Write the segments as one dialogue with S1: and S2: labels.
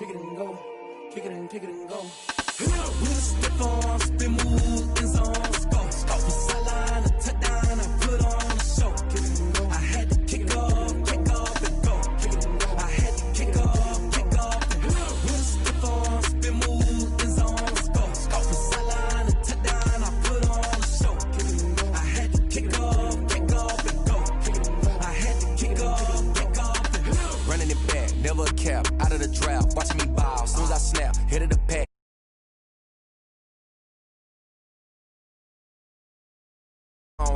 S1: kick it and go, kick it and go. We the stiff on, spin move in zones, go. From sideline to touchdown, I put on a show. Kick it and go. I had to kick off and go. Kick it and go. I had to kick off and go. We the stiff on, spin move in zones, go. From sideline to touchdown, I put on a show. Kick it and go. I had to kick off and go. Kick it and go. I had to kick off and go.
S2: Running it back, never a cap, out of the drought. Watching me ball, soon as I snap, hit of the pack.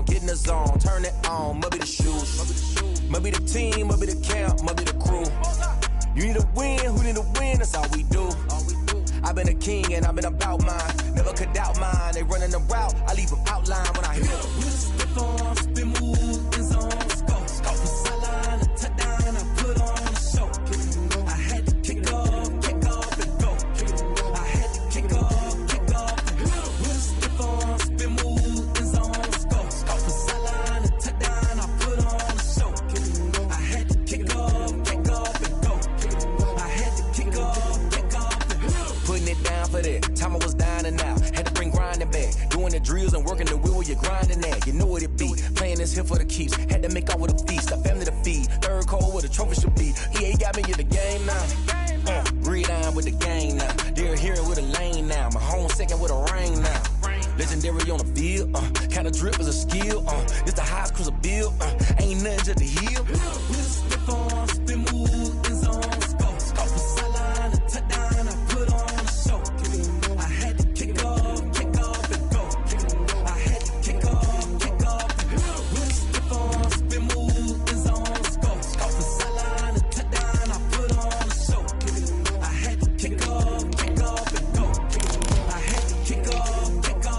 S2: Get in the zone, turn it on, must be the shoes, must be the team, must be the camp, must be the crew. You need a win, who need a win, that's all we do. I've been a king and I've been about mine, never could doubt mine. They running the route, I leave them outline when I hit them.
S1: We just step on, spin move in zones, go. From sideline to touchdown, I put on a show. I had to kick off and go. I had to kick off and go. We just step on, spin move in zones, go. From sideline to touchdown, I put on a show. I had to kick off and go. I had to kick off and go.
S2: Putting it down for that, time I was down and out. Had to bring grinding back, doing the drills and working the wheel where you're grinding at. You know what it be, playing this here for the keeps. Had to make out with a feast, a family to feed. Third cold where the trophy should be. EA got me in the game now. Read on with the game now. They're hearing with a lane now. My home second with a rain now. Legendary on the field, kind of drip is a skill. It's the highest cruiser bill, ain't nothing just to heal.
S1: We just step on, spin move in zones, go. From sideline to touchdown, I put on a show. I had to kick off and go. I had to kick off and go. We just step on, spin move in zones, go. From sideline to touchdown, I put on a show. I had to kick off and go. I had to kick off and go.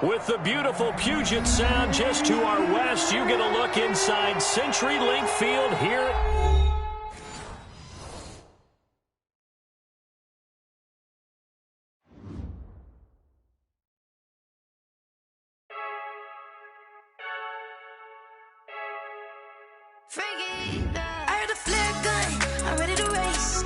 S3: With the beautiful Puget Sound just to our west, you get a look inside CenturyLink Field here.
S4: I heard a flare gun, I'm ready to race.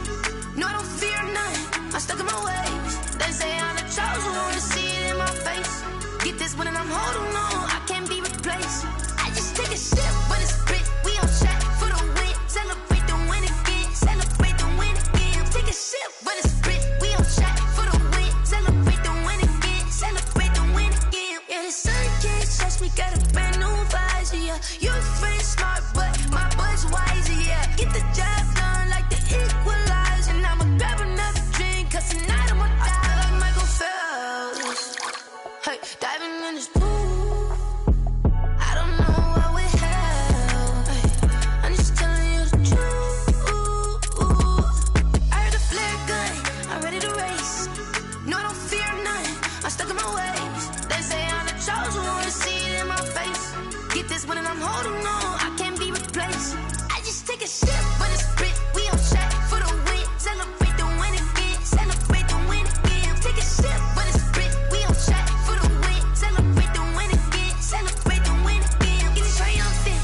S4: No, I don't fear none, I'm stuck in my ways. They say I'm the chosen one, to see it in my face. Get this one and I'm holding on, I can't be replaced. I just take a sip when it's split, we on shot for the win. Celebrate the win again, celebrate the win again. Take a sip when it's split, we on shot for the win. Celebrate the win again, celebrate the win again. Yeah, the sun can't touch me, got a brand new visor, yeah. You're friend smart, but my bud's wiser, yeah. Get the job done like the equalizer. And I'ma grab another drink, cause tonight I'ma die like Michael Phelps. Hey, diving in this pool, I don't know what we have. Hey, I'm just telling you the truth. I heard a flare gun, I'm ready to race. No, I don't fear none, I'm stuck in my ways. They say I'm the chosen one, to see it in my face. Get this one and I'm holding on, I can't be replaced. I just take a sip when it's split, we on shot for the win. Celebrate the win again, celebrate the win again. Take a sip when it's split, we on shot for the win. Celebrate the win again, celebrate the win again. Get it triumphant,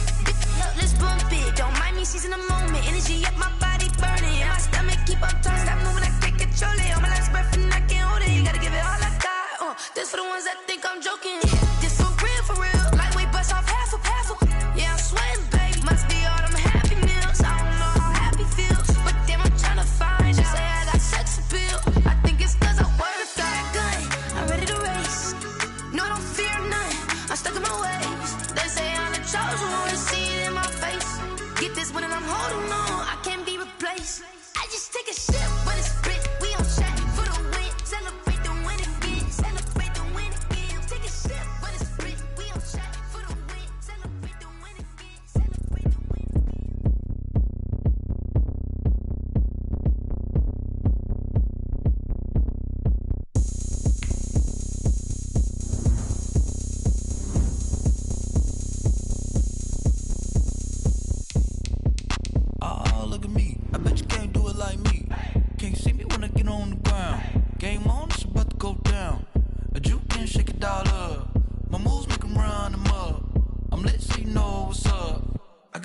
S4: let's bump it. Don't mind me seizing the moment, energy up my body burning. And my stomach keep on turning, stop moving, I can't control it. On my last breath and I can't hold it, you gotta give it all I got. This for the ones that think I'm joking. This for real, lightweight bust off half a. Yeah, I'm sweating, baby. Must be all them happy meals. I don't know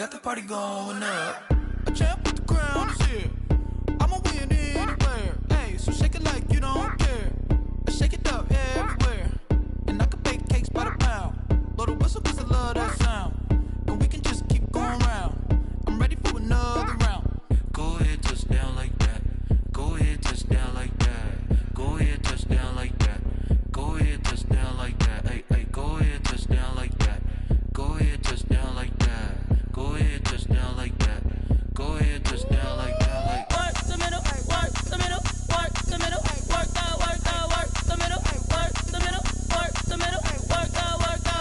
S1: got the party going up. A champ with the crown is here. I'ma win anywhere. Hey, so shake it like you don't care. Shake it up everywhere. And I can bake cakes by the pound. Blow the whistle cause I love that sound. And we can just keep going round. I'm ready for another round. Go ahead, touch down like that. Go ahead, touch down like that. Go ahead, touch down like that. Go ahead, touch down like that. Hey, hey, go ahead, touch down like that. Go ahead, touch down like that. Go ahead, touch down like that. Go ahead, touch down like that. Like work the middle, work the middle, work the middle, work the middle, work the middle, work the middle, work the middle, work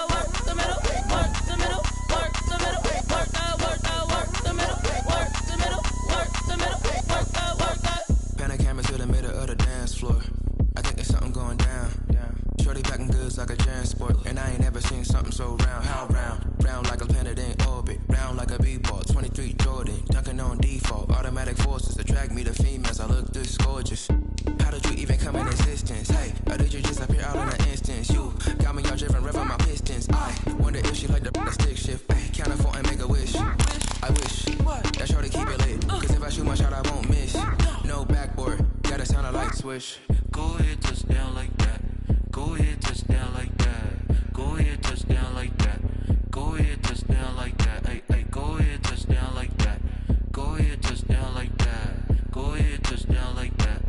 S1: the middle, work the middle, work the middle, work the middle, work the middle, work the. Pan a camera to the middle of the dance floor. I think there's something going down. Shorty packing goods like a transport, and I ain't ever seen something so round. How round? Round like a planet in orbit, round like a b-ball. 23 Jordan, dunking on default. Automatic forces attract me to females. I look this gorgeous. How did you even come in existence? Hey, or did you just appear out in an instance? You got me all driven, revving my pistons. I wonder if she like the stick shift. Hey, count a 4 and make a wish. I wish that shorty keep it lit, cause if I shoot my shot, I won't miss. No backboard, gotta sound a light switch. Go ahead, touch down like that. Go ahead, touch down like that. Go ahead, touch down like that. Go ahead, touch down like that. Hey, hey, go ahead, touch down like that. Go ahead, touch down like that. Go ahead, touch down like that.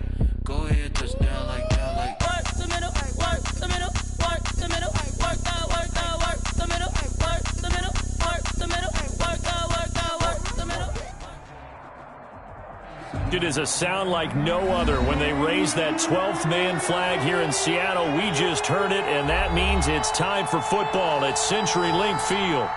S1: Go ahead, touch down like that. Like work the middle, work the middle, work the middle, work the middle, work the middle, work the middle, work the middle, work the middle.
S3: It is a sound like no other when they raise that 12th man flag here in Seattle. We just heard it, and that means it's time for football at CenturyLink Field.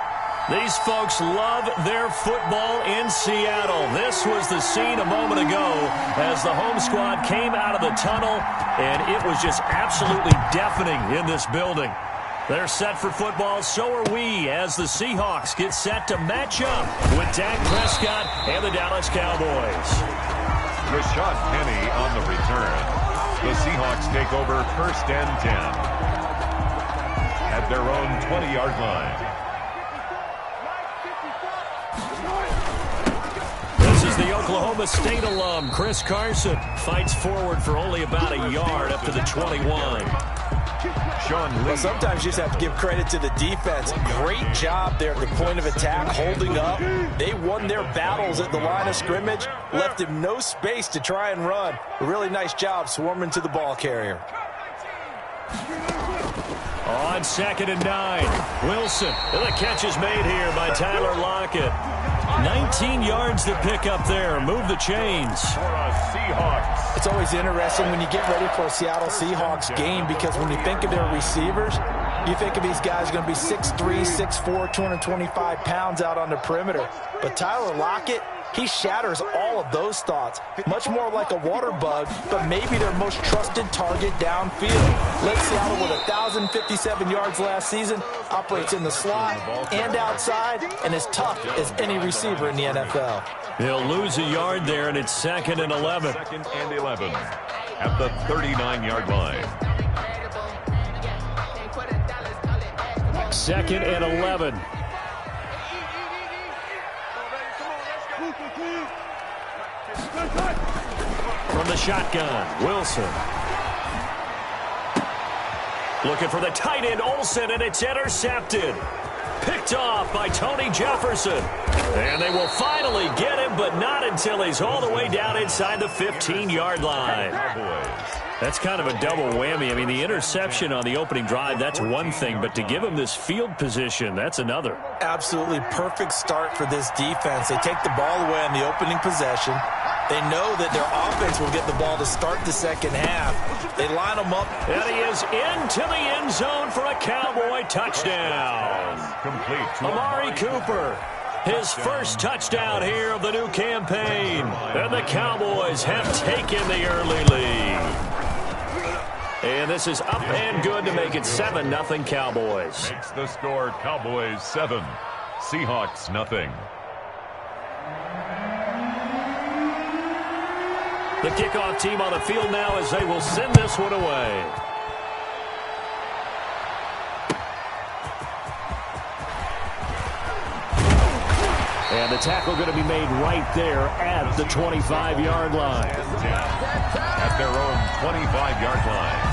S3: These folks love their football in Seattle. This was the scene a moment ago as the home squad came out of the tunnel, and it was just absolutely deafening in this building. They're set for football, so are we, as the Seahawks get set to match up with Dak Prescott and the Dallas Cowboys.
S5: Rashad Penny on the return. The Seahawks take over 1st and 10 at their own 20-yard line.
S3: This is the Oklahoma State alum, Chris Carson. Fights forward for only about a yard up to the 21.
S6: Well, sometimes you just have to give credit to the defense. Great job there at the point of attack, holding up. They won their battles at the line of scrimmage, left him no space to try and run. A really nice job swarming to the ball carrier.
S3: On 2nd and 9, Wilson. And the catch is made here by Tyler Lockett. 19 yards to pick up there. Move the chains.
S5: For a Seahawks.
S6: It's always interesting when you get ready for a Seattle Seahawks game, because when you think of their receivers, you think of these guys going to be 6'3", 6'4", 225 pounds out on the perimeter. But Tyler Lockett, he shatters all of those thoughts. Much more like a water bug, but maybe their most trusted target downfield. Led Seattle with 1,057 yards last season, operates in the slot and outside, and is tough as any receiver in the NFL.
S3: He'll lose a yard there, and it's 2nd and 11.
S5: 2nd and 11 at the 39-yard line.
S3: 2nd and 11. From the shotgun, Wilson. Looking for the tight end, Olsen, and it's intercepted. Picked off by Tony Jefferson. And they will finally get him, but not until he's all the way down inside the 15-yard line. That's kind of a double whammy. I mean, the interception on the opening drive, that's one thing, but to give him this field position, that's another.
S6: Absolutely perfect start for this defense. They take the ball away on the opening possession. They know that their offense will get the ball to start the second half. They line them up.
S3: And he is into the end zone for a Cowboy touchdown.
S5: Complete to
S3: Amari Cooper. His first touchdown here of the new campaign. And the Cowboys have taken the early lead. And this is up and good to make it 7-0 Cowboys.
S5: Makes the score Cowboys 7, Seahawks 0.
S3: The kickoff team on the field now as they will send this one away. And the tackle going to be made right there at the 25-yard line.
S5: At their own 25-yard line.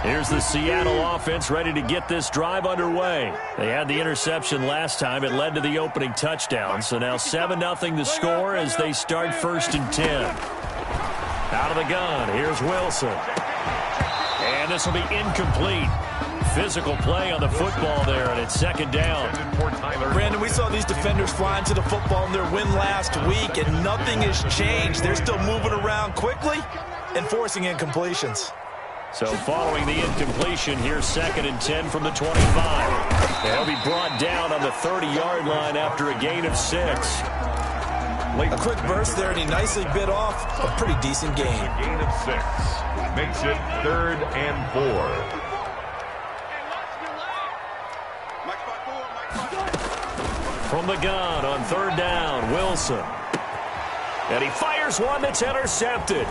S3: Here's the Seattle offense ready to get this drive underway. They had the interception last time. It led to the opening touchdown. So now 7-0 the score as they start 1st and 10. Out of the gun, here's Wilson. And this will be incomplete. Physical play on the football there, and it's 2nd down.
S6: Brandon, we saw these defenders flying to the football in their win last week, and nothing has changed. They're still moving around quickly and forcing incompletions.
S3: So following the incompletion, here's 2nd and 10 from the 25. They'll be brought down on the 30-yard line after a gain of 6.
S6: A quick burst there, and he nicely bit off a pretty decent gain.
S5: A gain of 6 makes it 3rd and 4.
S3: From the gun on 3rd down, Wilson. And he fires one that's intercepted.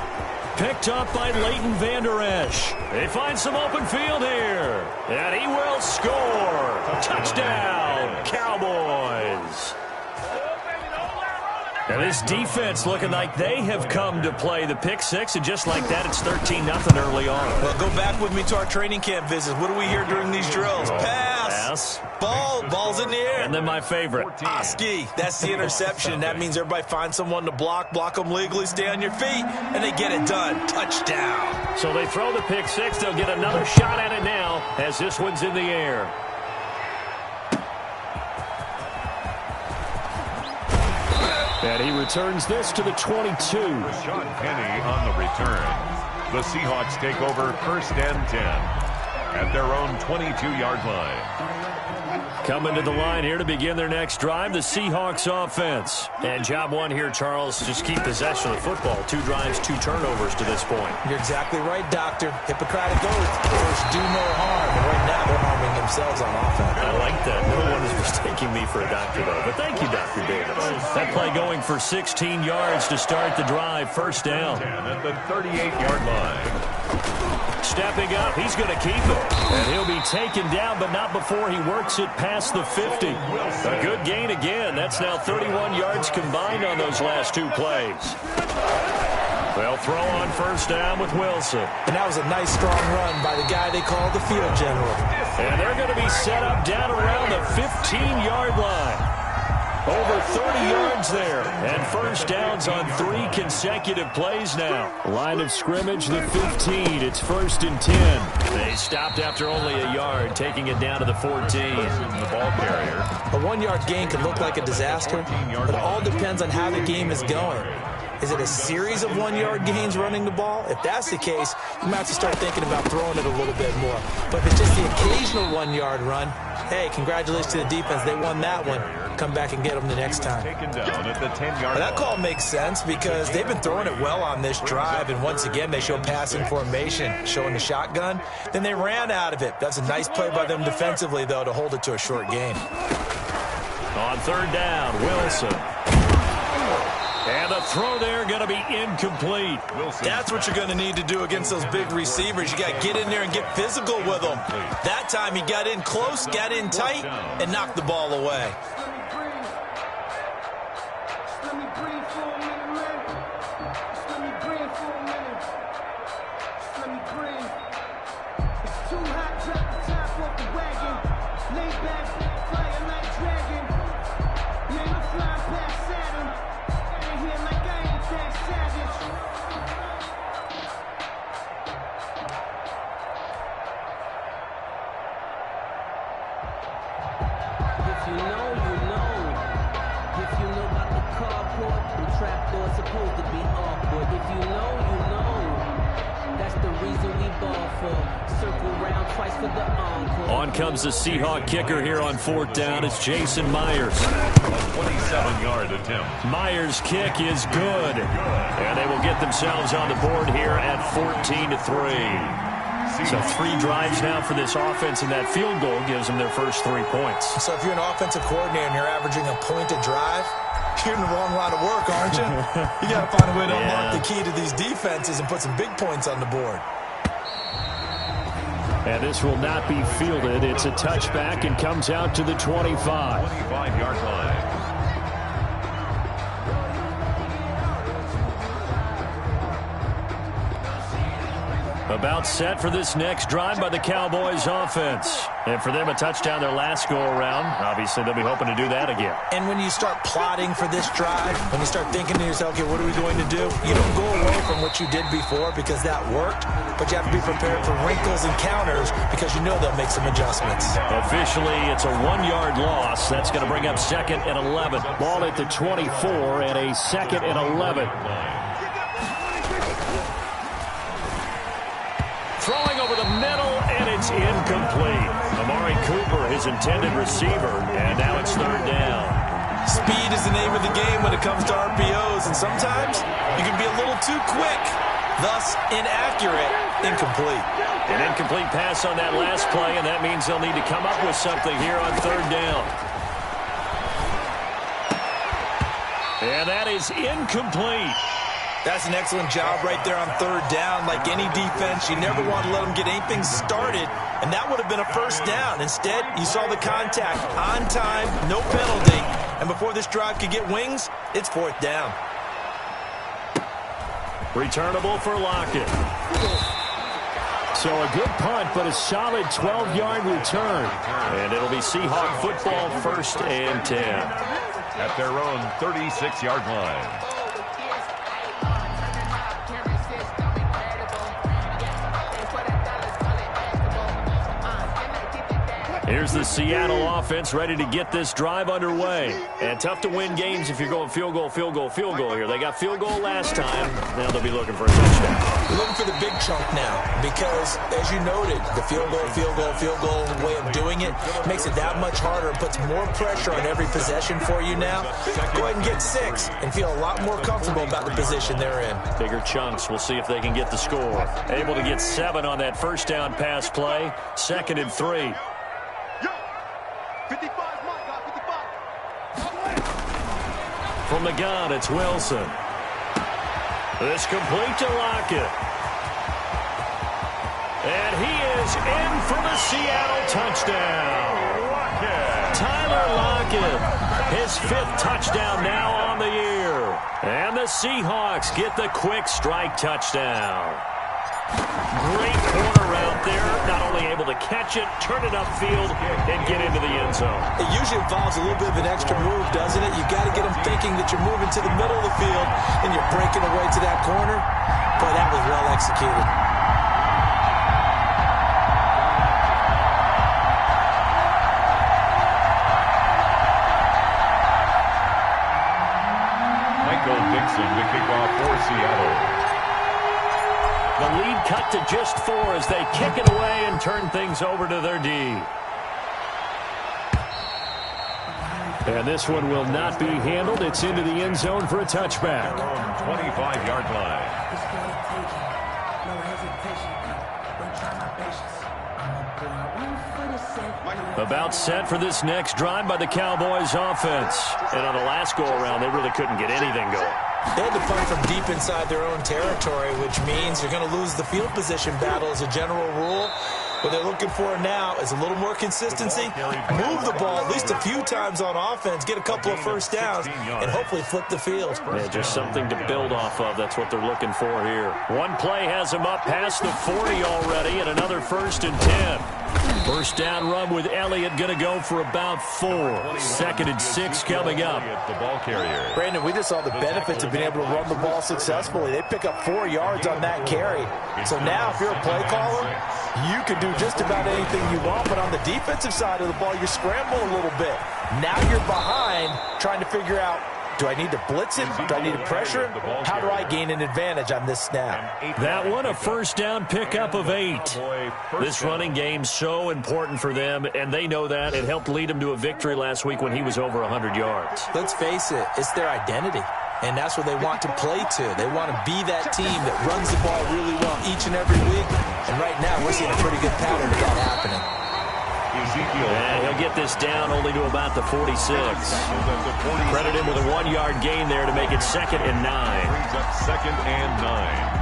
S3: Picked up by Leighton Vander Esch. They find some open field here. And he will score. Touchdown, Cowboys. And this defense looking like they have come to play the pick 6, and just like that, it's 13-0 early on.
S6: Well, go back with me to our training camp visits. What do we hear during these drills? Pass. Ball's in the air.
S3: And then my favorite.
S6: Ski. That's the interception. That means everybody finds someone to block them legally, stay on your feet, and they get it done. Touchdown.
S3: So they throw the pick 6. They'll get another shot at it now as this one's in the air. And he returns this to the 22.
S5: Rashawn Penny on the return. The Seahawks take over 1st and 10 at their own 22-yard line.
S3: Coming to the line here to begin their next drive, the Seahawks offense. And job one here, Charles, just keep possession of the football. 2 drives, 2 turnovers to this point.
S6: You're exactly right, Doctor. Hippocratic oath. First, do no harm. And right now, they're harming themselves on offense.
S3: I like that. No one is mistaking me for a doctor, though. But thank you, Dr. Davis. That play going for 16 yards to start the drive. 1st down.
S5: At the 38-yard line.
S3: Stepping up, he's going to keep it. And he'll be taken down, but not before he works it past the 50. A good gain again. That's now 31 yards combined on those last 2 plays. They'll throw on 1st down with Wilson.
S6: And that was a nice, strong run by the guy they call the field general.
S3: And they're going to be set up down around the 15-yard line. Over 30 yards there, and 1st downs on 3 consecutive plays now. Line of scrimmage, the 15. It's 1st and 10. They stopped after only a yard, taking it down to the 14.
S5: The ball carrier.
S6: A 1-yard gain can look like a disaster, but it all depends on how the game is going. Is it a series of 1-yard gains running the ball? If that's the case, you might have to start thinking about throwing it a little bit more. But if it's just the occasional 1-yard run, hey, congratulations to the defense. They won that one. Come back and get them the next time.
S5: Taken down at the 10-yard line.
S6: That call makes sense because they've been throwing it well on this drive, and once again, they show passing formation, showing the shotgun. Then they ran out of it. That's a nice play by them defensively, though, to hold it to a short gain.
S3: On 3rd down, Wilson. And the throw there going to be incomplete.
S6: That's what you're going to need to do against those big receivers. You got to get in there and get physical with them. That time he got in close, got in tight, and knocked the ball away.
S3: On comes the Seahawk kicker here on 4th down. It's Jason Myers.
S5: A 27-yard attempt.
S3: Myers' kick is good. And they will get themselves on the board here at 14-3. So 3 drives now for this offense, and that field goal gives them their first 3 points.
S6: So if you're an offensive coordinator and you're averaging a point a drive, you're in the wrong line of work, aren't you? You got to find a way to unlock the key to these defenses and put some big points on the board.
S3: And this will not be fielded. It's a touchback and comes out to the 25.
S5: 25-yard line.
S3: About set for this next drive by the Cowboys offense. And for them, a touchdown their last go-around. Obviously, they'll be hoping to do that again.
S6: And when you start plotting for this drive, when you start thinking to yourself, okay, what are we going to do? You don't go away from what you did before because that worked, but you have to be prepared for wrinkles and counters because you know they'll make some adjustments.
S3: Officially, it's a 1-yard loss. That's going to bring up 2nd and 11. Ball at the 24 and a 2nd and 11. Throwing over the middle, and it's incomplete. Amari Cooper, his intended receiver, and now it's 3rd down.
S6: Speed is the name of the game when it comes to RPOs, and sometimes you can be a little too quick, thus inaccurate, incomplete.
S3: An incomplete pass on that last play, and that means they'll need to come up with something here on 3rd down. And that is incomplete.
S6: That's an excellent job right there on 3rd down. Like any defense, you never want to let them get anything started, and that would have been a 1st down. Instead, you saw the contact on time, no penalty, and before this drive could get wings, it's 4th down.
S3: Returnable for Lockett. So a good punt, but a solid 12-yard return. And it'll be Seahawk football 1st and 10.
S5: At their own 36-yard line.
S3: Here's the Seattle offense ready to get this drive underway. And tough to win games if you're going field goal, field goal, field goal here. They got field goal last time. Now they'll be looking for a touchdown.
S6: We're looking for the big chunk now because, as you noted, the field goal way of doing it makes it that much harder and puts more pressure on every possession for you now. Go ahead and get 6 and feel a lot more comfortable about the position they're in.
S3: Bigger chunks. We'll see if they can get the score. Able to get 7 on that 1st down pass play. 2nd and 3. From the gun, it's Wilson. This complete to Lockett. And he is in for the Seattle touchdown. Tyler Lockett, his 5th touchdown now on the year. And the Seahawks get the quick strike touchdown. Great corner out there, not only able to catch it, turn it upfield, and get into the end zone.
S6: It usually involves a little bit of an extra move, doesn't it? You got to get them thinking that you're moving to the middle of the field and you're breaking away to that corner. Boy, that was well executed.
S5: Michael Dixon to kick off for Seattle.
S3: The lead cut to just 4 as they kick it away and turn things over to their D. And this one will not be handled. It's into the end zone for a touchback.
S5: 25-yard line.
S3: About set for this next drive by the Cowboys offense. And on the last go-around, they really couldn't get anything going.
S6: They had to punt from deep inside their own territory, which means you're going to lose the field position battle as a general rule. What they're looking for now is a little more consistency, move the ball at least a few times on offense, get a couple of 1st downs, and hopefully flip the field.
S3: Yeah, just something to build off of. That's what they're looking for here. One play has them up past the 40 already, and another 1st and 10. 1st down run with Elliott going to go for about 4. 2nd and 6 coming up.
S5: The ball carrier.
S6: Brandon, we just saw the benefits of being able to run the ball successfully. They pick up 4 yards on that carry. So now if you're a play caller, you can do just about anything you want, but on the defensive side of the ball, you scramble a little bit. Now you're behind trying to figure out, do I need to blitz him? Do I need to pressure him? How do I gain an advantage on this snap?
S3: That one, a 1st down pickup of 8. This running game so important for them, and they know that. It helped lead them to a victory last week when he was over 100 yards.
S6: Let's face it, it's their identity. And that's what they want to play to. They want to be that team that runs the ball really well each and every week. And right now, we're seeing a pretty good pattern of that happening.
S3: And he'll get this down only to about the 46. Credit him with a 1-yard gain there to make it 2nd and 9.
S5: Brings up 2nd and 9.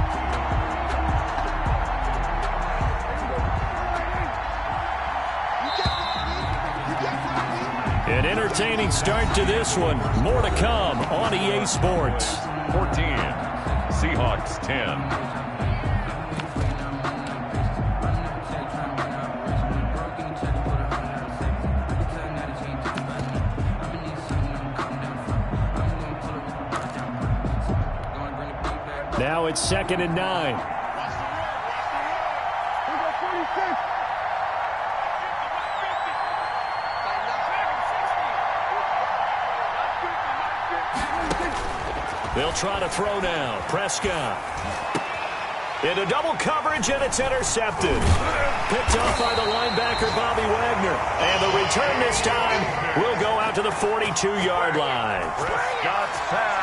S3: An entertaining start to this one. More to come on EA Sports.
S5: 14, Seahawks 10.
S3: Now it's 2nd and 9. They'll try to throw now. Prescott. Into double coverage, and it's intercepted. Picked off by the linebacker, Bobby Wagner. And the return this time will go out to the 42-yard line.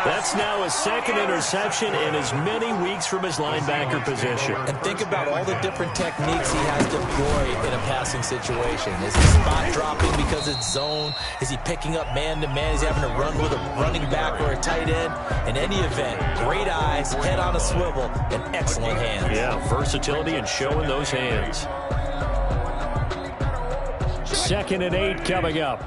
S3: That's now his 2nd interception in as many weeks from his linebacker position.
S6: And think about all the different techniques he has deployed in a passing situation. Is he spot dropping because it's zone? Is he picking up man-to-man? Is he having to run with a running back or a tight end? In any event, great eyes, head on a swivel, and excellent hands.
S3: Yeah, versatility and showing those hands. 2nd and 8 coming up.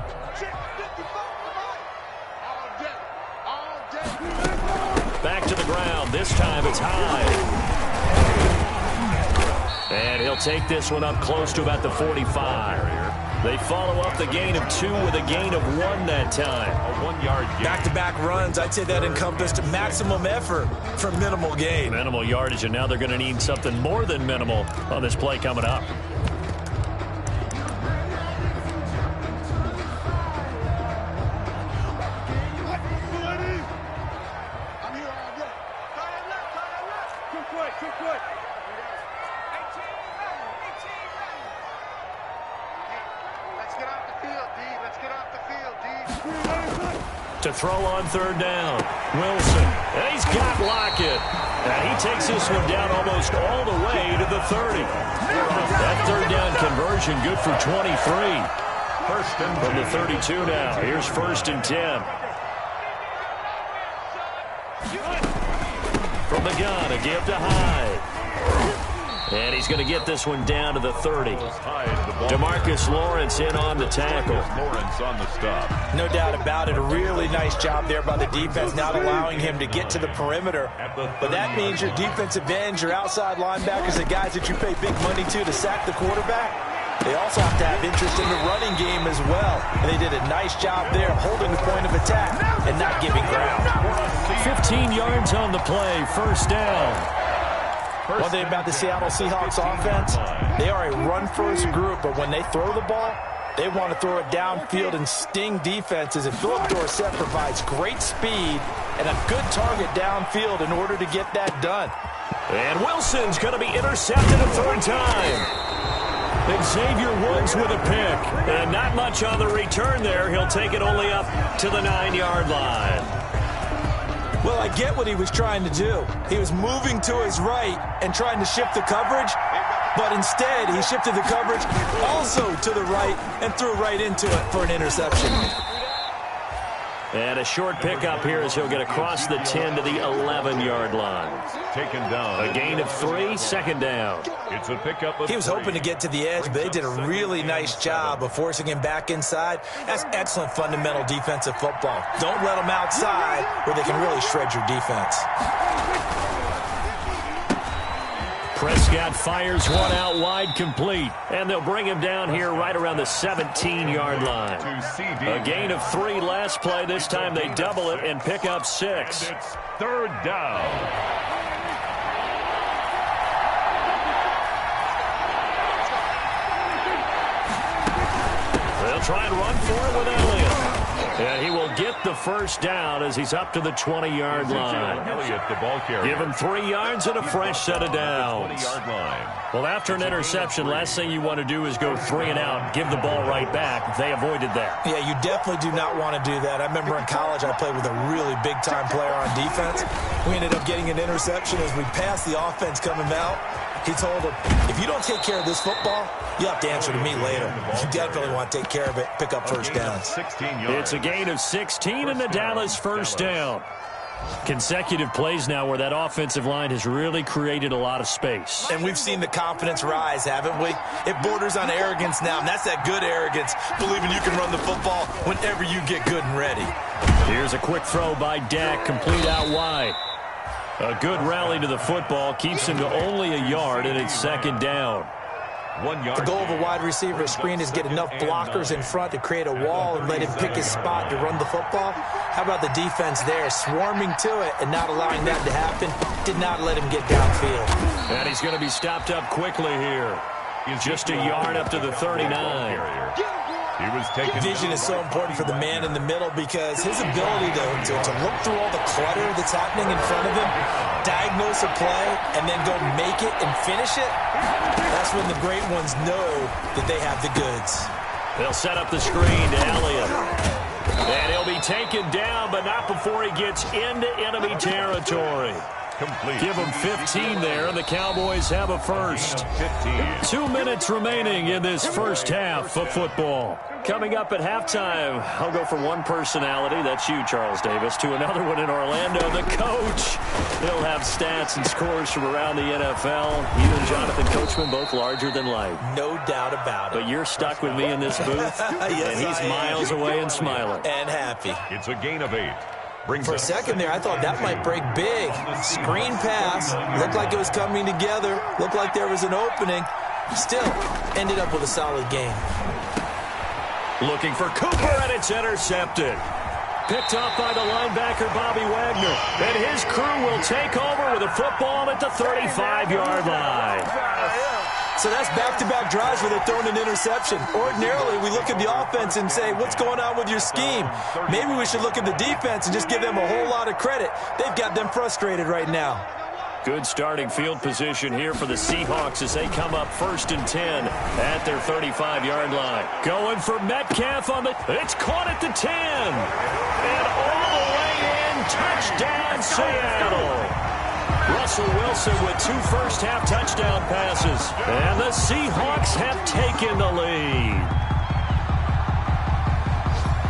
S3: Back to the ground. This time it's high. And he'll take this one up close to about the 45. They follow up the gain of 2 with a gain of 1 that time.
S5: A 1-yard gain.
S6: Back-to-back runs, I'd say that encompassed maximum effort for minimal gain.
S3: Minimal yardage, and now they're going to need something more than minimal on this play coming up. To throw on 3rd down. Wilson. And he's got Lockett. And he takes this one down almost all the way to the 30. That 3rd down conversion good for 23. From the 32 now. Here's 1st and 10. From the gun, a give to Hyde. And he's going to get this one down to the 30. DeMarcus Lawrence in on the tackle.
S5: Lawrence on the stop.
S6: No doubt about it. A really nice job there by the defense, not allowing him to get to the perimeter. But that means your defensive ends, your outside linebackers, the guys that you pay big money to sack the quarterback, they also have to have interest in the running game as well. And they did a nice job there holding the point of attack and not giving ground.
S3: 15 yards on the play. 1st down.
S6: One thing about the Seattle Seahawks offense, they are a run-first group, but when they throw the ball, they want to throw it downfield and sting defenses. And Philip Dorsett provides great speed and a good target downfield in order to get that done.
S3: And Wilson's going to be intercepted a 3rd time. Xavier Woods with a pick. And not much on the return there. He'll take it only up to the 9-yard line.
S6: Well, I get what he was trying to do. He was moving to his right and trying to shift the coverage, but instead he shifted the coverage also to the right and threw right into it for an interception.
S3: And a short pickup here as he'll get across the 10 to the 11-yard line.
S5: Taken down.
S3: A gain of 3, 2nd down.
S5: It's a pickup of
S6: He was
S5: 3.
S6: hoping to get to the edge, but they did a really nice job of forcing him back inside. That's excellent fundamental defensive football. Don't let them outside where they can really shred your defense.
S3: Prescott fires one out wide, complete. And they'll bring him down here right around the 17-yard line. A gain of 3 last play. This time they double it and pick up 6.
S5: And it's 3rd down.
S3: They'll try and run for it with Elliott. And he will get the 1st down as he's up to the 20-yard line.
S5: Elliott, the ball carrier.
S3: Give him 3 yards and a fresh set of downs.
S5: 20-yard line.
S3: Well, after an interception, last thing you want to do is go 3 and out, give the ball right back. They avoided that.
S6: Yeah, you definitely do not want to do that. I remember in college I played with a really big-time player on defense. We ended up getting an interception as we passed the offense coming out. He told him, if you don't take care of this football, you have to answer to me later. You definitely want to take care of it, pick up 1st downs.
S3: It's a gain of 16 and the Dallas 1st down. Consecutive plays now where that offensive line has really created a lot of space.
S6: And we've seen the confidence rise, haven't we? It borders on arrogance now, and that's that good arrogance, believing you can run the football whenever you get good and ready.
S3: Here's a quick throw by Dak, complete out wide. A good rally to the football keeps him to only a yard, and it's second down.
S5: 1 yard.
S6: The goal of a wide receiver screen is get enough blockers in front to create a wall and let him pick his spot to run the football. How about the defense there, swarming to it and not allowing that to happen? Did not let him get downfield.
S3: And he's going to be stopped up quickly here. Just a yard up to the 39.
S5: He was taken.
S6: Vision is so important for the man in the middle because his ability to look through all the clutter that's happening in front of him, diagnose a play, and then go make it and finish it, that's when the great ones know that they have the goods.
S3: They'll set up the screen to Elliott. And he'll be taken down, but not before he gets into enemy territory.
S5: Complete.
S3: Give them 15 there, and the Cowboys have a first.
S5: 15.
S3: 2 minutes remaining in this first half of football. Coming up at halftime, I'll go from one personality, that's you, Charles Davis, to another one in Orlando, the coach. He'll have stats and scores from around the NFL. You and Jonathan Coachman, both larger than life.
S6: No doubt about it.
S3: But you're stuck with me in this booth,
S6: Yes,
S3: and he's
S6: I am.
S3: miles away and smiling.
S6: And happy.
S5: It's a gain of 8.
S6: For a second there, I thought that might break big. Screen pass. Looked like it was coming together. Looked like there was an opening. Still, ended up with a solid game.
S3: Looking for Cooper, and it's intercepted. Picked off by the linebacker, Bobby Wagner. And his crew will take over with a football at the 35-yard line.
S6: So that's back-to-back drives where they're throwing an interception. Ordinarily, we look at the offense and say, what's going on with your scheme? Maybe we should look at the defense and just give them a whole lot of credit. They've got them frustrated right now.
S3: Good starting field position here for the Seahawks as they come up 1st and 10 at their 35-yard line. Going for Metcalf on the... It's caught at the 10. And all the way in, touchdown Seattle. Russell Wilson with 2 first-half touchdown passes. And the Seahawks have taken the lead.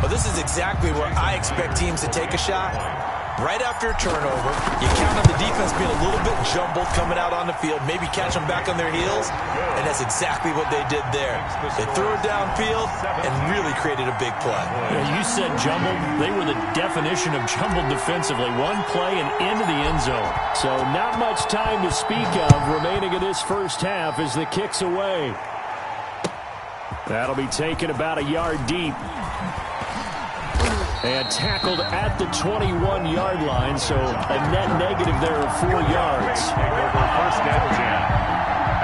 S6: Well, this is exactly where I expect teams to take a shot. Right after a turnover, you count on the defense being a little bit jumbled coming out on the field, maybe catch them back on their heels, and that's exactly what they did there. They threw it downfield and really created a big play.
S3: Yeah, you said jumbled. They were the definition of jumbled defensively. One play and into the end zone. So not much time to speak of remaining in this first half as the kick's away. That'll be taken about a yard deep. And tackled at the 21-yard line, so a net negative there of 4 yards.
S5: First and 10.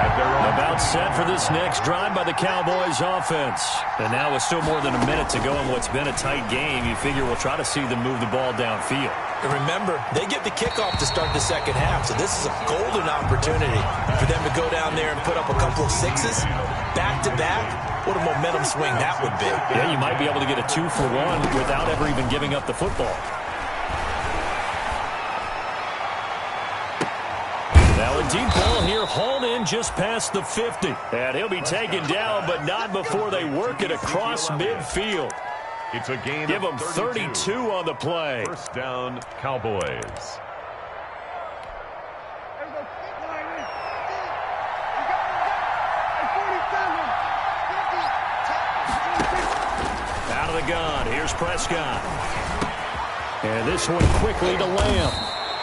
S5: At their own.
S3: About set for this next drive by the Cowboys offense. And now with still more than a minute to go in what's been a tight game, you figure we'll try to see them move the ball downfield.
S6: And remember, they get the kickoff to start the second half, so this is a golden opportunity for them to go down there and put up a couple of sixes back-to-back. What a momentum swing that would be.
S3: Yeah, you might be able to get a 2-for-1 without ever even giving up the football. Now a deep ball here, hauled in just past the 50. And he'll be taken down, but not before they work it across midfield.
S5: It's a gain
S3: Give
S5: of
S3: them 32 on the play.
S5: First down, Cowboys.
S3: Out of the gun, here's Prescott. And this one quickly to Lamb.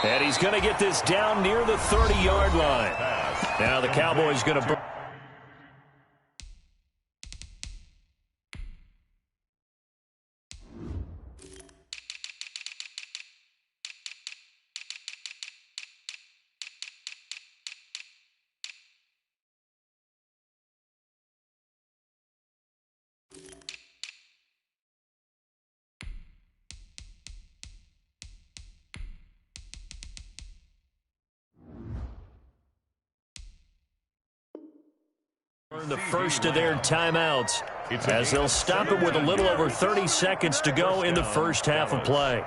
S3: And he's going to get this down near the 30-yard line. Now the Cowboys going to... the first of their timeouts as they'll stop it with a little over 30 seconds to go in the first half of play.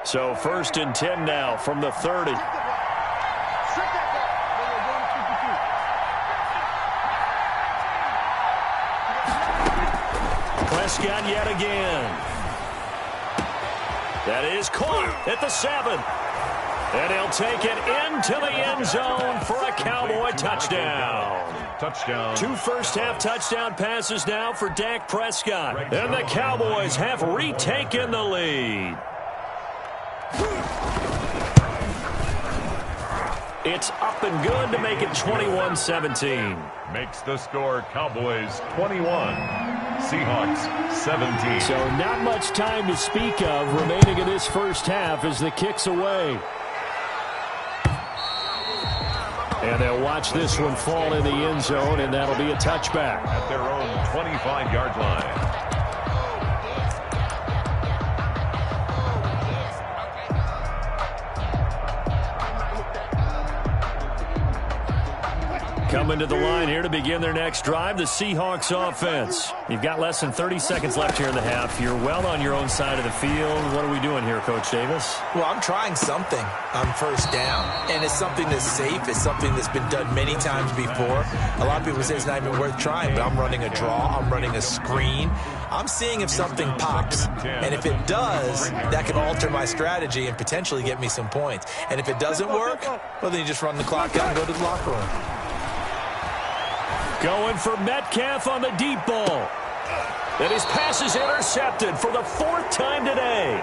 S3: So 1st and 10 now from the 30. Prescott yet again. That is caught at the 7. And he'll take it into the end zone for a Cowboy touchdown.
S5: Touchdown.
S3: 2 first-half touchdown passes now for Dak Prescott. And the Cowboys have retaken the lead. It's up and good to make it 21-17.
S5: Makes the score Cowboys 21, Seahawks 17.
S3: So not much time to speak of remaining in this first half as the kick's away. And they'll watch this one fall in the end zone, and that'll be a touchback.
S5: At their own 25-yard line.
S3: Coming to the line here to begin their next drive, the Seahawks offense. You've got less than 30 seconds left here in the half. You're well on your own side of the field. What are we doing here, Coach Davis?
S6: Well, I'm trying something on first down, and it's something that's safe. It's something that's been done many times before. A lot of people say it's not even worth trying, but I'm running a draw. I'm running a screen. I'm seeing if something pops, and if it does, that can alter my strategy and potentially get me some points. And if it doesn't work, well, then you just run the clock out and go to the locker room.
S3: Going for Metcalf on the deep ball. And his pass is intercepted for the 4th time today.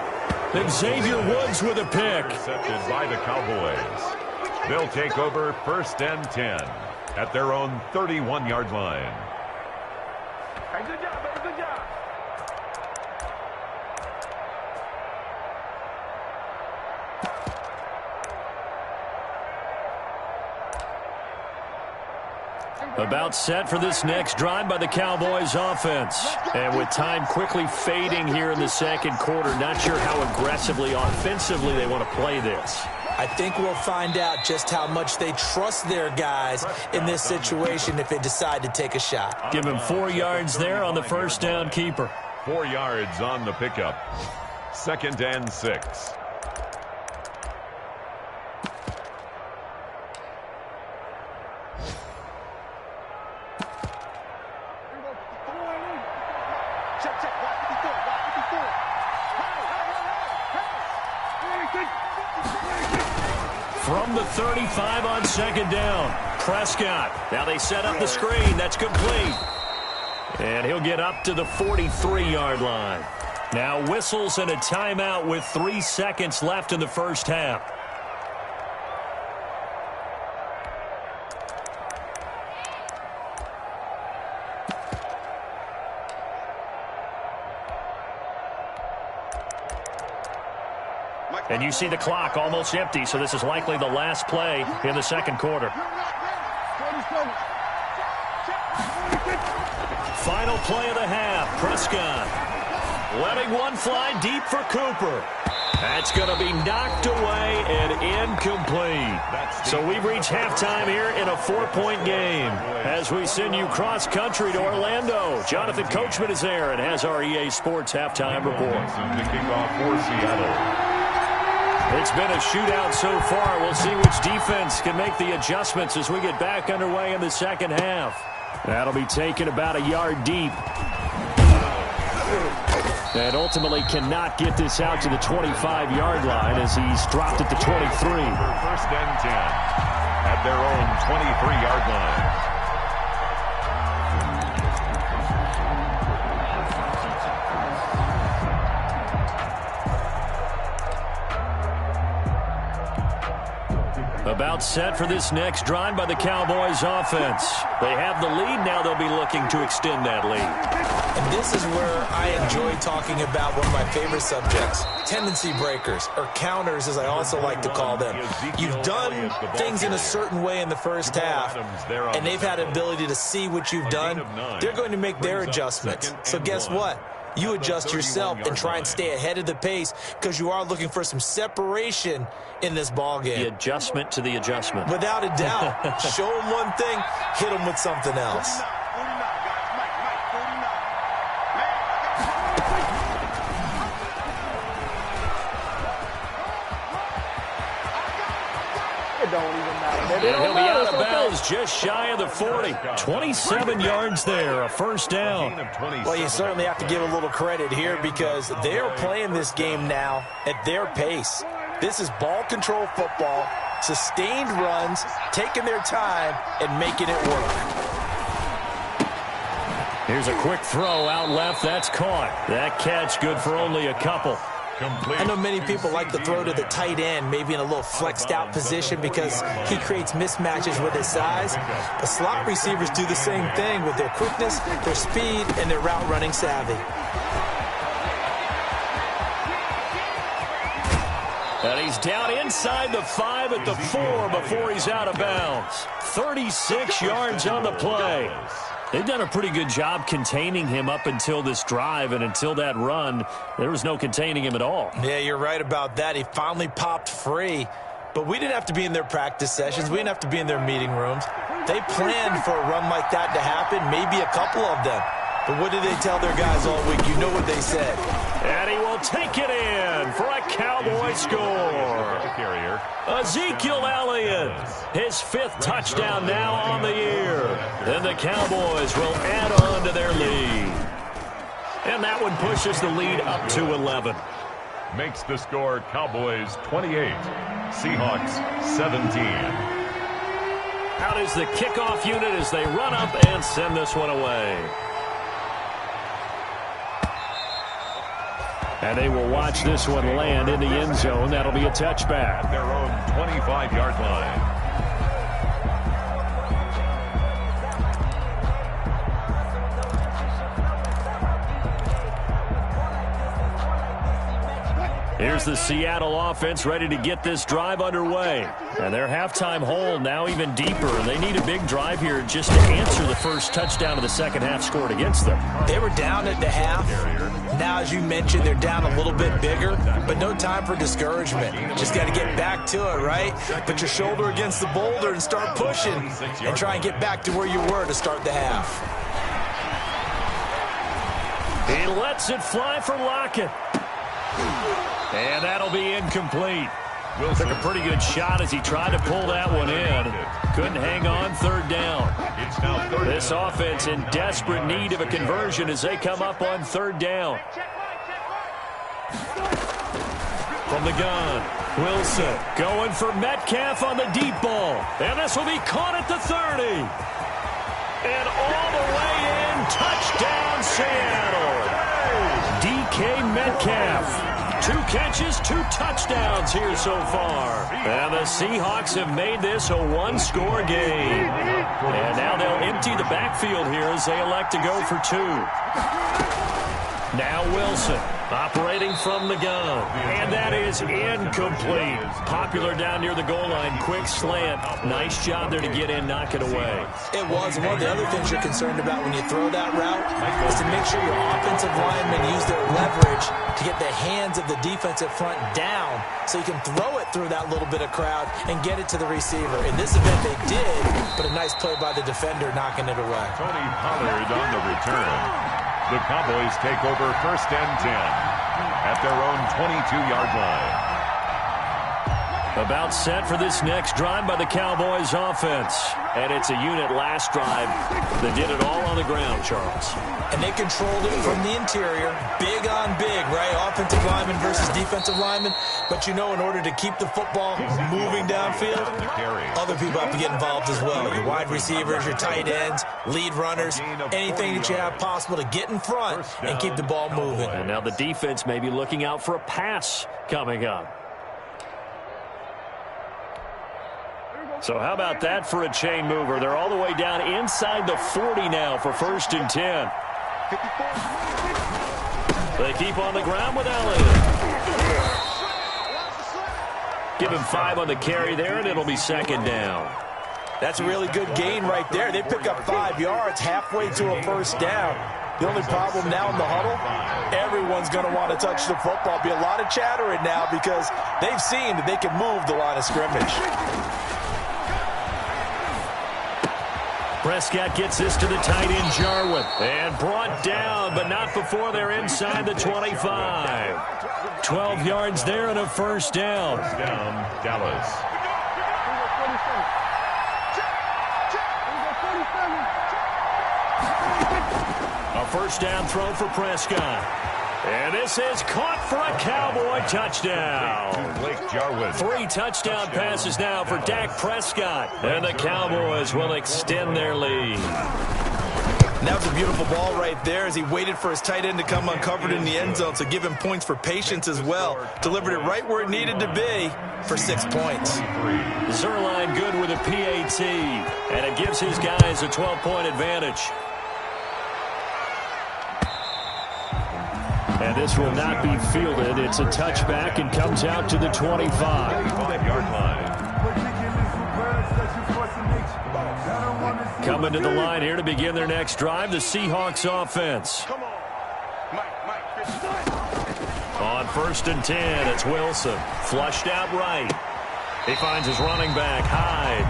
S3: And Xavier Woods with a pick.
S5: Intercepted by the Cowboys. They'll take over 1st and 10 at their own 31-yard line.
S7: Hey, good job, baby, good job.
S3: About set for this next drive by the Cowboys offense. And with time quickly fading here in the second quarter, not sure how aggressively, offensively they want to play this.
S6: I think we'll find out just how much they trust their guys in this situation if they decide to take a shot.
S3: Give him 4 yards there on the first down keeper.
S5: 4 yards on the pickup. 2nd and 6.
S3: From the 35 on 2nd down, Prescott. Now they set up the screen. That's complete. And he'll get up to the 43-yard line. Now whistles and a timeout with 3 seconds left in the first half. And you see the clock almost empty, so this is likely the last play in the second quarter. Final play of the half, Prescott. Letting one fly deep for Cooper. That's going to be knocked away and incomplete. So we've reached halftime here in a 4-point game. As we send you cross-country to Orlando, Jonathan Coachman is there and has our EA Sports halftime report.
S5: The kickoff for Seattle.
S3: It's been a shootout so far. We'll see which defense can make the adjustments as we get back underway in the second half. That'll be taken about a yard deep. And ultimately cannot get this out to the 25-yard line as he's dropped at the 23.
S5: 1st and 10 at their own 23-yard line.
S3: About set for this next drive by the Cowboys offense. They have the lead. Now they'll be looking to extend that lead.
S6: And this is where I enjoy talking about one of my favorite subjects, tendency breakers, or counters as I also like to call them. You've done things in a certain way in the first half, and they've had an ability to see what you've done. They're going to make their adjustments. So guess what? You adjust yourself and try and stay ahead of the pace because you are looking for some separation in this ball game.
S3: The adjustment to the adjustment.
S6: Without a doubt. Show them one thing, hit them with something else.
S7: It don't even matter.
S3: He'll be out of bounds Falls just shy of the 40. 27 yards there, a first down.
S6: Well, you certainly have to give a little credit here because they're playing this game now at their pace. This is ball control football, sustained runs, taking their time, and making it work.
S3: Here's a quick throw out left. That's caught. That catch good for only a couple.
S6: I know many people like to throw to the tight end, maybe in a little flexed out position because he creates mismatches with his size. But slot receivers do the same thing with their quickness, their speed, and their route running savvy.
S3: And he's down inside the 5 at the 4 before he's out of bounds. 36 yards on the play. They've done a pretty good job containing him up until this drive, and until that run, there was no containing him at all.
S6: Yeah, you're right about that. He finally popped free, but we didn't have to be in their practice sessions. We didn't have to be in their meeting rooms. They planned for a run like that to happen, maybe a couple of them. But what did they tell their guys all week? You know what they said.
S3: And he will take it in for a Cowboy score. Ezekiel Elliott, his 5th touchdown now on the year. And the Cowboys will add on to their lead. And that one pushes the lead up to 11.
S5: Makes the score Cowboys 28, Seahawks 17.
S3: Out is the kickoff unit as they run up and send this one away. And they will watch this one land in the end zone. That'll be a touchback.
S5: At their own 25-yard line.
S3: Here's the Seattle offense ready to get this drive underway. And their halftime hole now even deeper. And they need a big drive here just to answer the first touchdown of the second half scored against them.
S6: They were down at the half. Now, as you mentioned, they're down a little bit bigger, but no time for discouragement. Just got to get back to it, right? Put your shoulder against the boulder and start pushing and try and get back to where you were to start the half.
S3: He lets it fly for Lockett. And that'll be incomplete. Took a pretty good shot as he tried to pull that one in. Couldn't hang on, third down. This offense in desperate need of a conversion as they come up on third down. From the gun, Wilson going for Metcalf on the deep ball. And this will be caught at the 30. And all the way in, touchdown Seattle. DK Metcalf. 2 catches, 2 touchdowns here so far. And the Seahawks have made this a 1-score game. And now they'll empty the backfield here as they elect to go for 2. Now Wilson operating from the gun. And that is incomplete. Popular down near the goal line. Quick slant. Nice job there to get in, knock it away.
S6: It was. One of the other things you're concerned about when you throw that route is to make sure your offensive linemen use their leverage to get the hands of the defensive front down so you can throw it through that little bit of crowd and get it to the receiver. In this event, they did, but a nice play by the defender knocking it away.
S5: Tony Pollard on the return. The Cowboys take over 1st and 10 at their own 22-yard line.
S3: About set for this next drive by the Cowboys offense. And it's a unit last drive that did it all on the ground, Charles.
S6: And they controlled it from the interior. Big on big, right? Offensive lineman versus defensive lineman. But you know, in order to keep the football moving downfield, other people have to get involved as well. Your wide receivers, your tight ends, lead runners, anything that you have possible to get in front and keep the ball moving.
S3: And now the defense may be looking out for a pass coming up. So how about that for a chain mover? They're all the way down inside the 40 now for 1st and 10. They keep on the ground with Elliott. Give him 5 on the carry there, and it'll be 2nd down.
S6: That's a really good gain right there. They pick up 5 yards halfway to a 1st down. The only problem now in the huddle, everyone's going to want to touch the football. Be a lot of chattering now because they've seen that they can move the line of scrimmage.
S3: Prescott gets this to the tight end, Jarwin. And brought down, but not before they're inside the 25. 12 yards there and a 1st down.
S5: Down, Dallas.
S3: first down throw for Prescott. And this is caught for a Cowboy touchdown. 3 touchdown passes now for Dak Prescott. And the Cowboys will extend their lead.
S6: That was a beautiful ball right there as he waited for his tight end to come uncovered in the end zone, so give him points for patience as well. Delivered it right where it needed to be for 6 points.
S3: Zerline good with a PAT, and it gives his guys a 12-point advantage. And this will not be fielded. It's a touchback and comes out to the 25-yard line. Coming to the line here to begin their next drive, the Seahawks offense. On 1st and 10, it's Wilson. Flushed out right. He finds his running back, Hyde.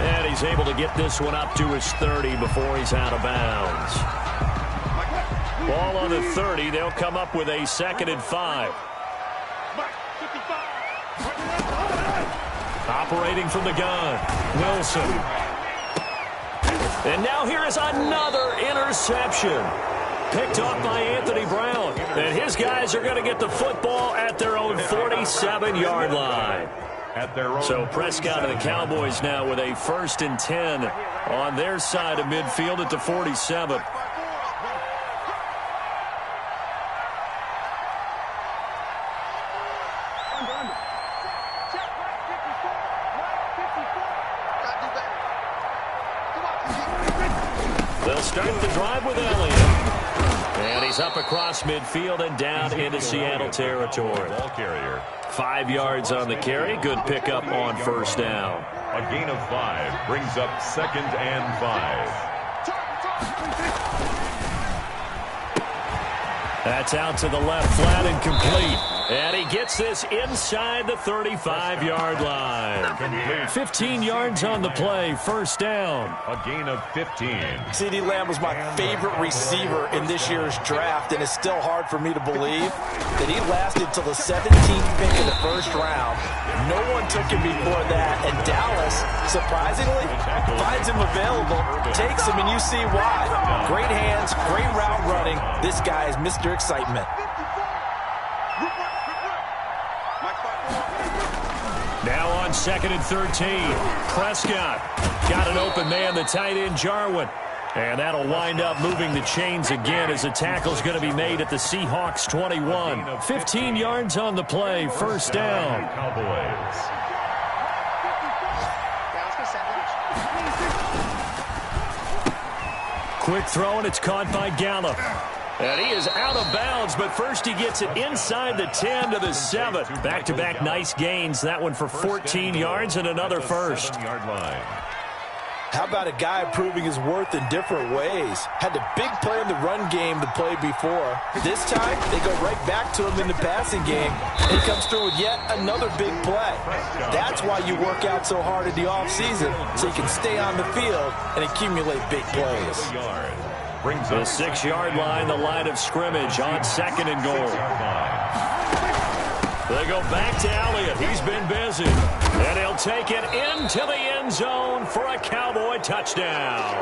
S3: And he's able to get this one up to his 30 before he's out of bounds. Ball on the 30. They'll come up with a 2nd and 5. Operating from the gun, Wilson. And now here is another interception. Picked off by Anthony Brown. And his guys are going to get the football at their own 47-yard line. So Prescott and the Cowboys now with a 1st and 10 on their side of midfield at the 47. They'll start the drive with Elliott. And he's up across midfield and down into Seattle territory. 5 yards on the carry. Good pickup on 1st down.
S5: A gain of 5 brings up 2nd and 5.
S3: That's out to the left, flat and complete. And he gets this inside the 35-yard line. 15 yards on the play, 1st down.
S5: A gain of 15.
S6: CeeDee Lamb was my favorite receiver in this year's draft, and it's still hard for me to believe that he lasted till the 17th pick of the 1st round. No one took him before that, and Dallas, surprisingly, finds him available, takes him, and you see why. Great hands, great route running. This guy is Mr. Excitement.
S3: Now on 2nd and 13. Prescott got an open man, the tight end Jarwin. And that'll wind up moving the chains again as the tackle's going to be made at the Seahawks 21. 15 yards on the play, 1st down.
S5: Cowboys.
S3: Quick throw, and it's caught by Gallup. And he is out of bounds, but first he gets it inside the 10 to the 7. Back-to-back nice gains. That one for 14 yards and another 1st.
S6: How about a guy proving his worth in different ways? Had the big play in the run game the play before. This time, they go right back to him in the passing game. And he comes through with yet another big play. That's why you work out so hard in the offseason, so you can stay on the field and accumulate big plays.
S3: The 6-yard line, the line of scrimmage on 2nd and goal. They go back to Elliott. He's been busy. And he'll take it into the end zone for a Cowboy touchdown.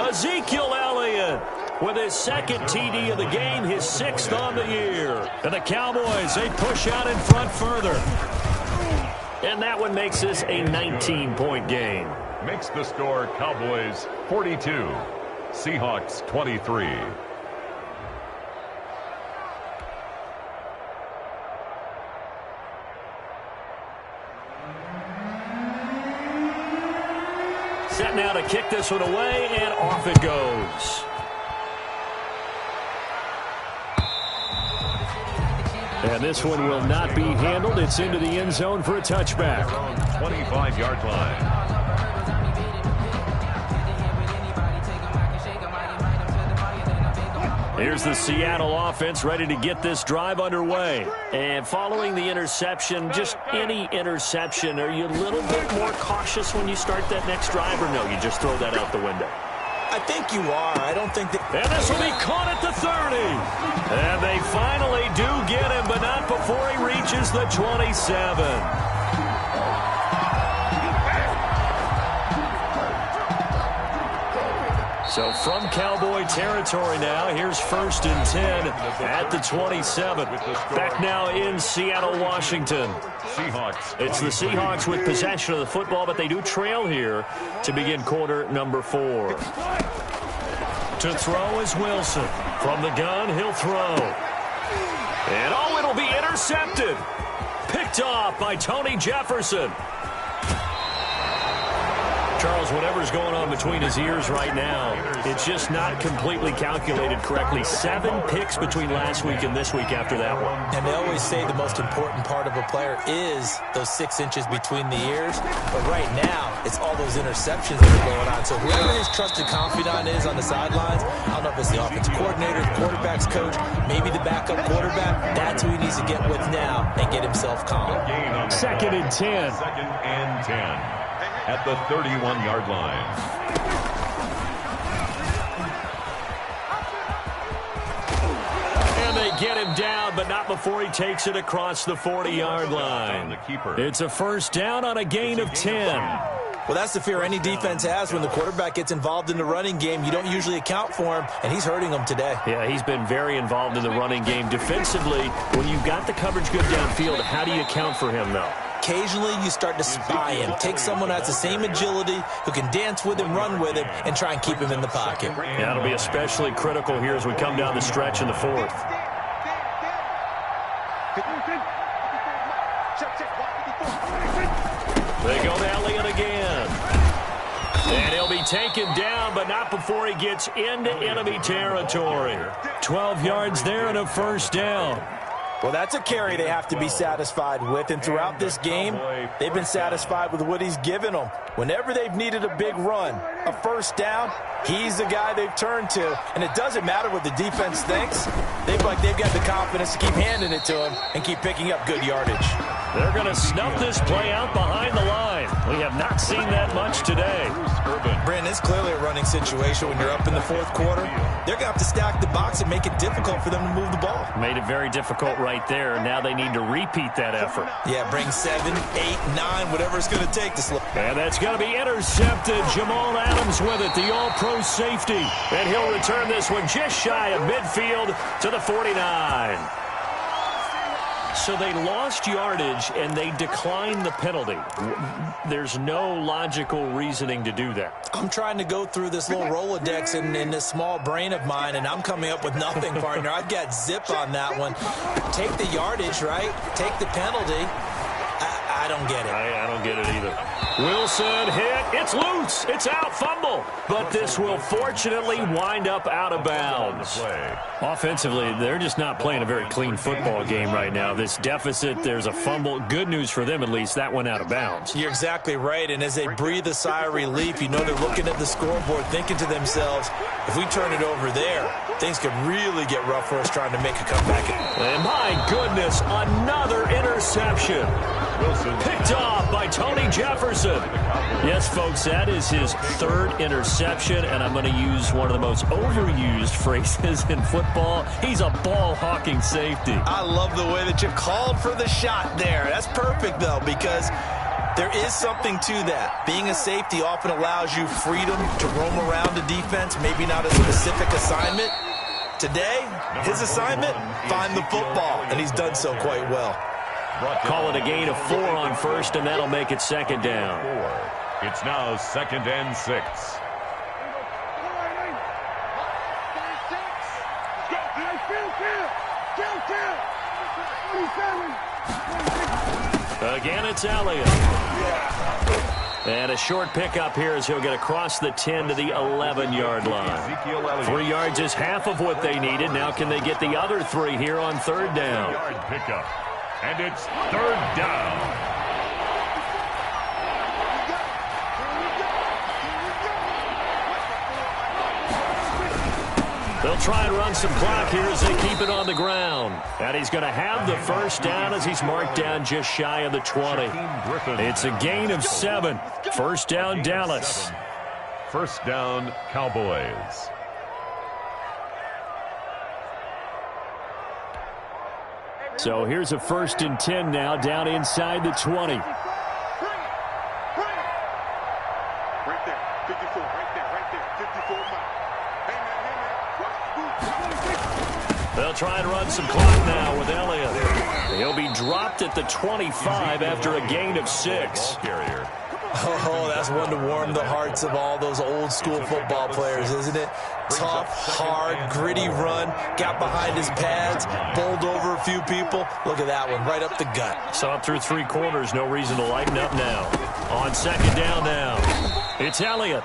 S3: Ezekiel Elliott with his 2nd TD of the game, his 6th on the year. And the Cowboys, they push out in front further. And that one makes this a 19-point game.
S5: Makes the score Cowboys 42. Seahawks 23.
S3: Set now to kick this one away, and off it goes. And this one will not be handled. It's into the end zone for a touchback.
S5: 25-yard line.
S3: Here's the Seattle offense ready to get this drive underway. And following the interception, just any interception, are you a little bit more cautious when you start that next drive, or no, you just throw that out the window?
S6: I think you are. I don't think that...
S3: And this will be caught at the 30. And they finally do get him, but not before he reaches the 27. So from Cowboy territory now, here's 1st and 10 at the 27. Back now in Seattle, Washington.
S5: Seahawks.
S3: It's the Seahawks with possession of the football, but they do trail here to begin quarter number 4. To throw is Wilson. From the gun, he'll throw. And oh, it'll be intercepted. Picked off by Tony Jefferson. Charles, whatever's going on between his ears right now, it's just not completely calculated correctly. 7 picks between last week and this week after that one.
S6: And they always say the most important part of a player is those 6 inches between the ears. But right now, it's all those interceptions that are going on. So whoever his trusted confidant is on the sidelines, I don't know if it's the offensive coordinator, the quarterback's coach, maybe the backup quarterback, that's who he needs to get with now and get himself calm.
S3: 2nd and 10.
S5: 2nd and 10. At the 31-yard line.
S3: And they get him down, but not before he takes it across the 40-yard line. It's a 1st down on a gain of 10.
S6: Well, that's the fear any defense has when the quarterback gets involved in the running game. You don't usually account for him, and he's hurting them today.
S3: Yeah, he's been very involved in the running game. Defensively, when you've got the coverage good downfield, how do you account for him, though?
S6: Occasionally, you start to spy him. Take someone who has the same agility, who can dance with him, run with him, and try and keep him in the pocket.
S3: Yeah, that'll be especially critical here as we come down the stretch in the 4th. They go to Elliott again. And he'll be taken down, but not before he gets into enemy territory. 12 yards there and a 1st down.
S6: Well, that's a carry they have to be satisfied with, and throughout this game, they've been satisfied with what he's given them. Whenever they've needed a big run, a 1st down, he's the guy they've turned to, and it doesn't matter what the defense thinks. They've got the confidence to keep handing it to him and keep picking up good yardage.
S3: They're going to snuff this play out behind the line. We have not seen that much today.
S6: Brandon, it's clearly a running situation when you're up in the 4th quarter. They're going to have to stack the box and make it difficult for them to move the ball.
S3: Made it very difficult right there. Now they need to repeat that effort.
S6: Yeah, bring 7, 8, 9, whatever it's going to take to slow.
S3: And that's going to be intercepted. Jamal Adams with it, the all-pro safety. And he'll return this one just shy of midfield to the 49. So they lost yardage, and they declined the penalty. There's no logical reasoning to do that.
S6: I'm trying to go through this little Rolodex in this small brain of mine, and I'm coming up with nothing, partner. I've got zip on that one. Take the yardage, right? Take the penalty. I don't get it.
S3: I don't get it either. Wilson hit. It's loose. It's out. Fumble. But this will fortunately wind up out of bounds. Offensively, they're just not playing a very clean football game right now. This deficit, there's a fumble. Good news for them, at least. That went out of bounds.
S6: You're exactly right. And as they breathe a sigh of relief, you know they're looking at the scoreboard thinking to themselves, if we turn it over there, things could really get rough for us trying to make a comeback.
S3: And my goodness, another interception. Picked off by Tony Jefferson. Yes, folks, that is his 3rd interception, and I'm going to use one of the most overused phrases in football. He's a ball-hawking safety.
S6: I love the way that you called for the shot there. That's perfect, though, because there is something to that. Being a safety often allows you freedom to roam around a defense, maybe not a specific assignment. Today, his assignment, find the football, and he's done so quite well.
S3: Call it a gain of 4 on 1st, and that'll make it 2nd down.
S5: It's now 2nd and 6.
S3: Again, it's Elliott. And a short pickup here as he'll get across the 10 to the 11-yard line. 3 yards is half of what they needed. Now can they get the other 3 here on 3rd down?
S5: Yard pickup. And it's 3rd down.
S3: They'll try and run some clock here as they keep it on the ground. And he's going to have the 1st down as he's marked down just shy of the 20. It's a gain of 7. 1st down, Dallas.
S5: 1st down, Cowboys.
S3: So here's a 1st and 10 now down inside the 20.
S7: Right there, 54, right there, 54 mile.
S3: try and run some clock now with Elliott. He'll be dropped at the 25 after a gain of 6.
S6: Oh, that's one to warm the hearts of all those old-school football players, isn't it? Tough, hard, gritty run, got behind his pads, bowled over a few people. Look at that one, right up the gut.
S3: Saw it through 3 quarters, no reason to lighten up now. On second down now, it's Elliott.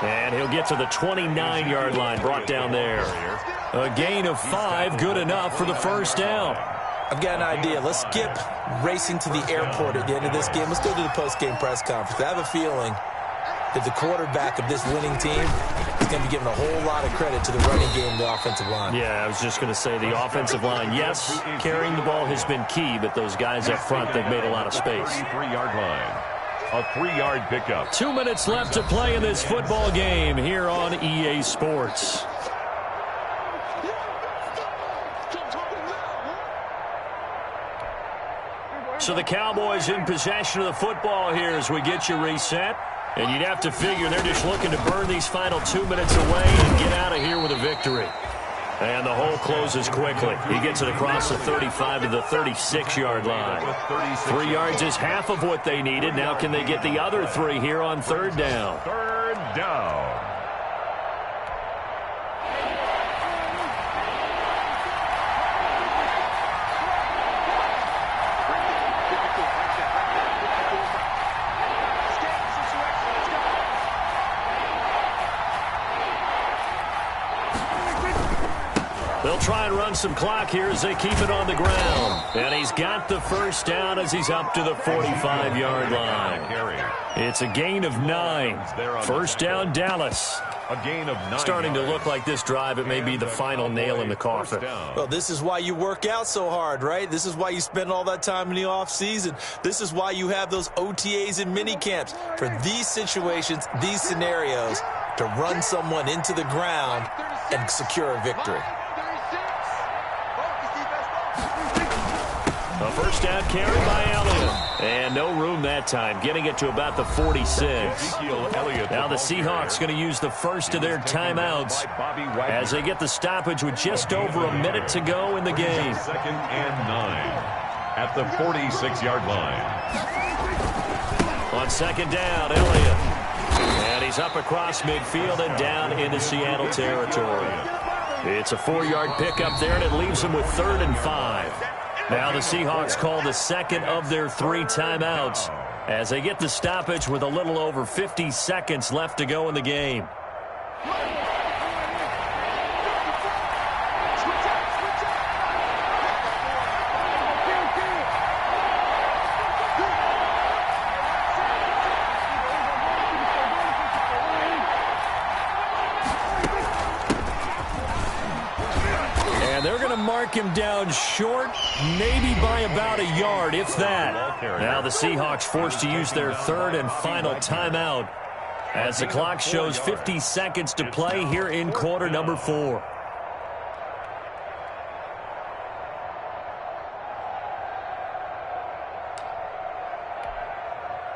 S3: And he'll get to the 29-yard line, brought down there. A gain of 5, good enough for the first down.
S6: I've got an idea. Let's skip racing to the airport at the end of this game. Let's go to the post-game press conference. I have a feeling that the quarterback of this winning team is going to be given a whole lot of credit to the running game and the offensive line.
S3: Yeah, I was just going to say the offensive line. Yes, carrying the ball has been key, but those guys up front, they've made a lot of space.
S5: 3-yard line. A 3-yard pickup.
S3: 2 minutes left to play in this football game here on EA Sports. So the Cowboys in possession of the football here as we get you reset. And you'd have to figure they're just looking to burn these final 2 minutes away and get out of here with a victory. And the hole closes quickly. He gets it across the 35 to the 36-yard line. 3 yards is half of what they needed. Now can they get the other 3 here on third down?
S5: Third down.
S3: They'll try and run some clock here as they keep it on the ground. And he's got the first down as he's up to the 45-yard line. It's a gain of 9. First down, Dallas.
S5: A gain of 9.
S3: Starting to look like this drive, it may be the final nail in the coffin.
S6: Well, this is why you work out so hard, right? This is why you spend all that time in the offseason. This is why you have those OTAs and mini camps. For these situations, these scenarios, to run someone into the ground and secure a victory.
S3: A first down carry by Elliott. And no room that time, getting it to about the 46. Now the Seahawks going to use the first of their timeouts as they get the stoppage with just over a minute to go in the game.
S5: 2nd and 9 at the 46-yard line.
S3: On second down, Elliott. And he's up across midfield and down into Seattle territory. It's a 4-yard pickup there, and it leaves them with 3rd and 5. Now the Seahawks call the second of their 3 timeouts as they get the stoppage with a little over 50 seconds left to go in the game. Him down short, maybe by about a yard, if that. Now the Seahawks forced to use their 3rd and final timeout as the clock shows 50 seconds to play here in quarter number 4.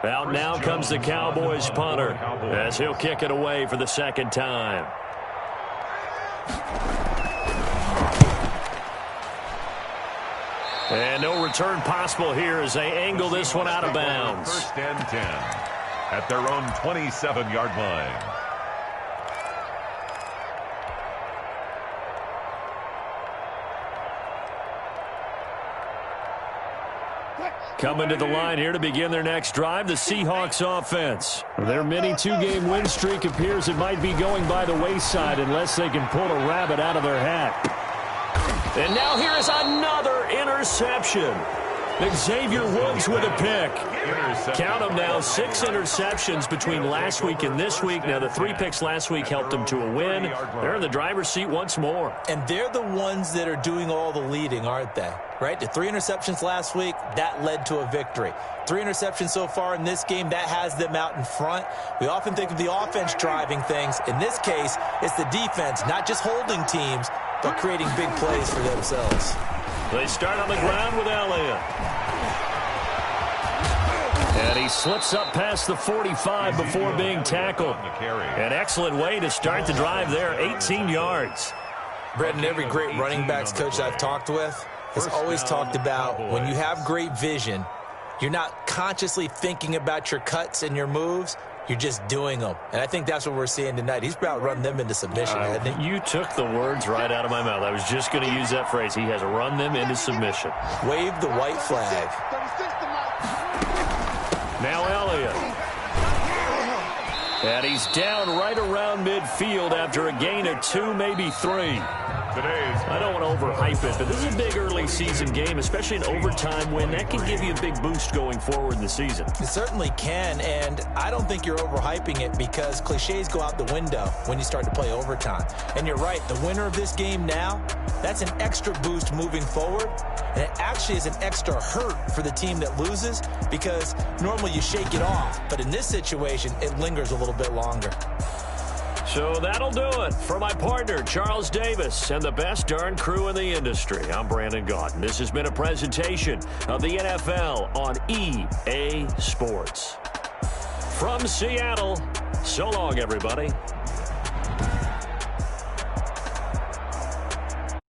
S3: Out now comes the Cowboys punter as he'll kick it away for the second time. And no return possible here as they angle this one out of bounds.
S5: 1st and 10 at their own 27-yard line.
S3: Coming to the line here to begin their next drive, the Seahawks offense. Their mini 2-game win streak appears it might be going by the wayside unless they can pull a rabbit out of their hat. And now here is another interception. Xavier Woods with a pick. Count them now, 6 interceptions between last week and this week. Now the 3 picks last week helped them to a win. They're in the driver's seat once more.
S6: And they're the ones that are doing all the leading, aren't they? Right? The 3 interceptions last week, that led to a victory. 3 interceptions so far in this game, that has them out in front. We often think of the offense driving things. In this case, it's the defense, not just holding teams, but creating big plays for themselves.
S3: They start on the ground with Elliott. And he slips up past the 45 before being tackled. An excellent way to start the drive there, 18 yards.
S6: Brendan, every great running backs coach I've talked with has always talked about when you have great vision, you're not consciously thinking about your cuts and your moves. You're just doing them. And I think that's what we're seeing tonight. He's about run them into submission, hasn't he?
S3: You took the words right out of my mouth. I was just going to use that phrase. He has run them into submission.
S6: Wave the white flag.
S3: Now Elliott. And he's down right around midfield after a gain of 2, maybe 3. I don't want to overhype it, but this is a big early season game, especially an overtime win. That can give you a big boost going forward in the season.
S6: It certainly can, and I don't think you're overhyping it because cliches go out the window when you start to play overtime. And you're right, the winner of this game now, that's an extra boost moving forward, and it actually is an extra hurt for the team that loses because normally you shake it off, but in this situation, it lingers a little bit longer.
S3: So that'll do it for my partner, Charles Davis, and the best darn crew in the industry. I'm Brandon Gaudin. This has been a presentation of the NFL on EA Sports. From Seattle, so long, everybody.